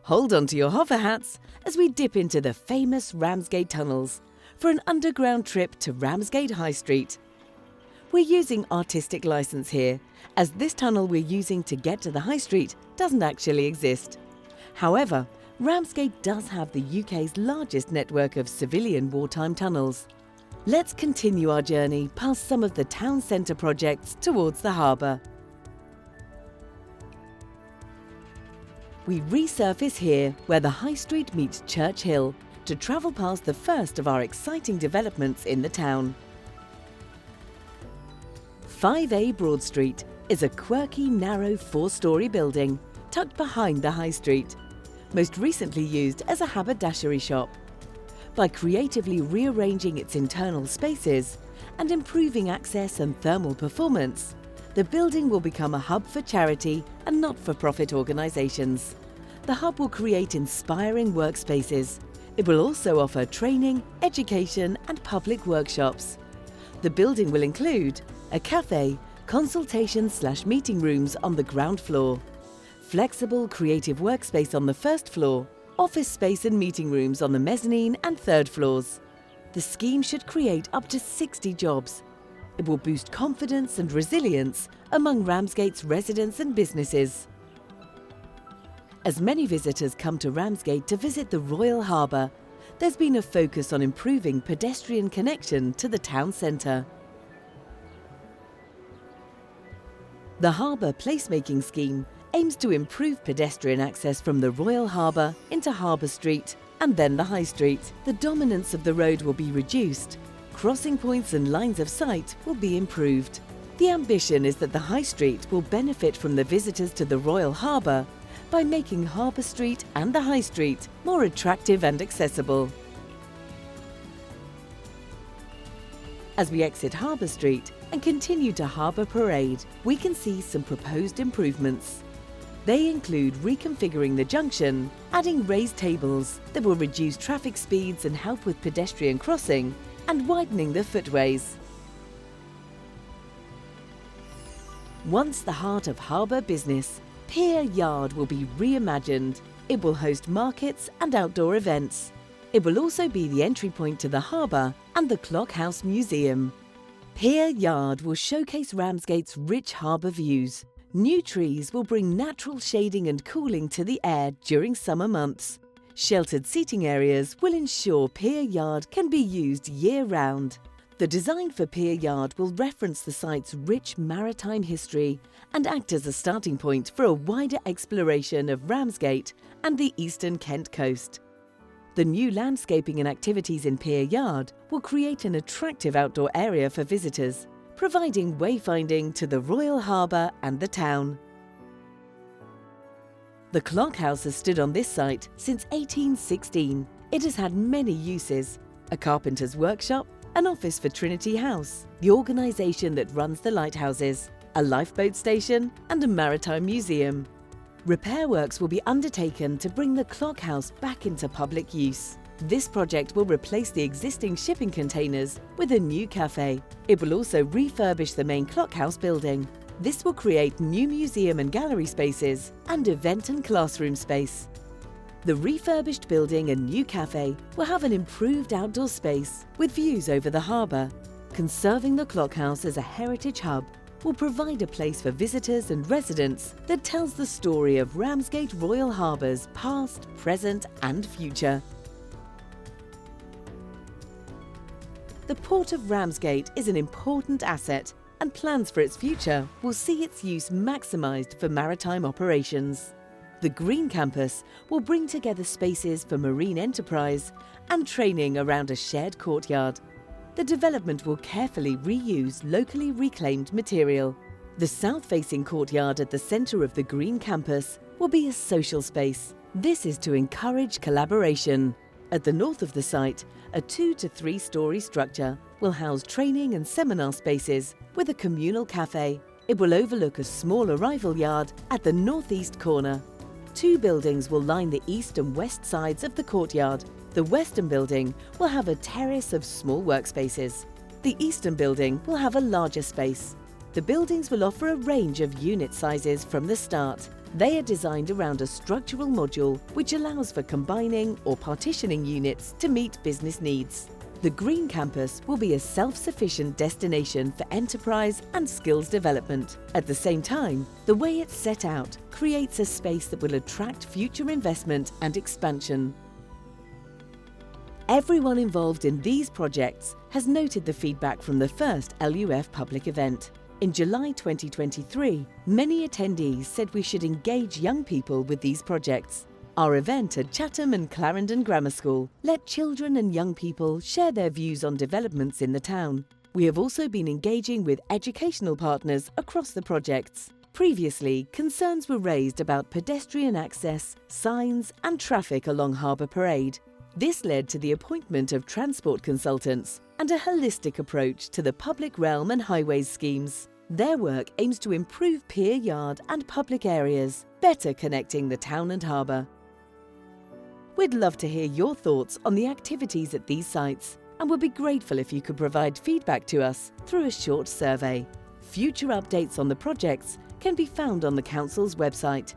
Hold on to your hover hats as we dip into the famous Ramsgate tunnels for an underground trip to Ramsgate High Street. We're using artistic license here, as this tunnel we're using to get to the High Street doesn't actually exist. However, Ramsgate does have the UK's largest network of civilian wartime tunnels. Let's continue our journey past some of the town centre projects towards the harbour. We resurface here where the High Street meets Church Hill to travel past the first of our exciting developments in the town. 5A Broad Street is a quirky, narrow 4-storey building tucked behind the High Street, most recently used as a haberdashery shop. By creatively rearranging its internal spaces and improving access and thermal performance, the building will become a hub for charity and not-for-profit organisations. The hub will create inspiring workspaces. It will also offer training, education and public workshops. The building will include a cafe, consultation/meeting rooms on the ground floor, flexible creative workspace on the first floor, office space and meeting rooms on the mezzanine and third floors. The scheme should create up to 60 jobs. It will boost confidence and resilience among Ramsgate's residents and businesses. As many visitors come to Ramsgate to visit the Royal Harbour, there's been a focus on improving pedestrian connection to the town centre. The Harbour Placemaking Scheme aims to improve pedestrian access from the Royal Harbour into Harbour Street and then the High Street. The dominance of the road will be reduced. Crossing points and lines of sight will be improved. The ambition is that the High Street will benefit from the visitors to the Royal Harbour by making Harbour Street and the High Street more attractive and accessible. As we exit Harbour Street and continue to Harbour Parade, we can see some proposed improvements. They include reconfiguring the junction, adding raised tables that will reduce traffic speeds and help with pedestrian crossing, and widening the footways. Once the heart of harbour business, Pier Yard will be reimagined. It will host markets and outdoor events. It will also be the entry point to the harbour and the Clock House Museum. Pier Yard will showcase Ramsgate's rich harbour views. New trees will bring natural shading and cooling to the air during summer months. Sheltered seating areas will ensure Pier Yard can be used year-round. The design for Pier Yard will reference the site's rich maritime history and act as a starting point for a wider exploration of Ramsgate and the eastern Kent coast. The new landscaping and activities in Pier Yard will create an attractive outdoor area for visitors, providing wayfinding to the Royal Harbour and the town. The Clock House has stood on this site since 1816. It has had many uses: a carpenter's workshop, an office for Trinity House, the organisation that runs the lighthouses, a lifeboat station and a maritime museum. Repair works will be undertaken to bring the Clock House back into public use. This project will replace the existing shipping containers with a new cafe. It will also refurbish the main Clock House building. This will create new museum and gallery spaces and event and classroom space. The refurbished building and new cafe will have an improved outdoor space with views over the harbour. Conserving the Clock House as a heritage hub will provide a place for visitors and residents that tells the story of Ramsgate Royal Harbour's past, present and future. The Port of Ramsgate is an important asset, and plans for its future will see its use maximised for maritime operations. The Green Campus will bring together spaces for marine enterprise and training around a shared courtyard. The development will carefully reuse locally reclaimed material. The south-facing courtyard at the centre of the Green Campus will be a social space. This is to encourage collaboration. At the north of the site, a 2 to 3 storey structure will house training and seminar spaces with a communal cafe. It will overlook a small arrival yard at the northeast corner. 2 buildings will line the east and west sides of the courtyard. The western building will have a terrace of small workspaces. The eastern building will have a larger space. The buildings will offer a range of unit sizes from the start. They are designed around a structural module which allows for combining or partitioning units to meet business needs. The Green Campus will be a self-sufficient destination for enterprise and skills development. At the same time, the way it's set out creates a space that will attract future investment and expansion. Everyone involved in these projects has noted the feedback from the first LUF public event. In July 2023, many attendees said we should engage young people with these projects. Our event at Chatham and Clarendon Grammar School let children and young people share their views on developments in the town. We have also been engaging with educational partners across the projects. Previously, concerns were raised about pedestrian access, signs and traffic along Harbour Parade. This led to the appointment of transport consultants and a holistic approach to the public realm and highways schemes. Their work aims to improve pier yard and public areas, better connecting the town and harbour. We'd love to hear your thoughts on the activities at these sites and would be grateful if you could provide feedback to us through a short survey. Future updates on the projects can be found on the Council's website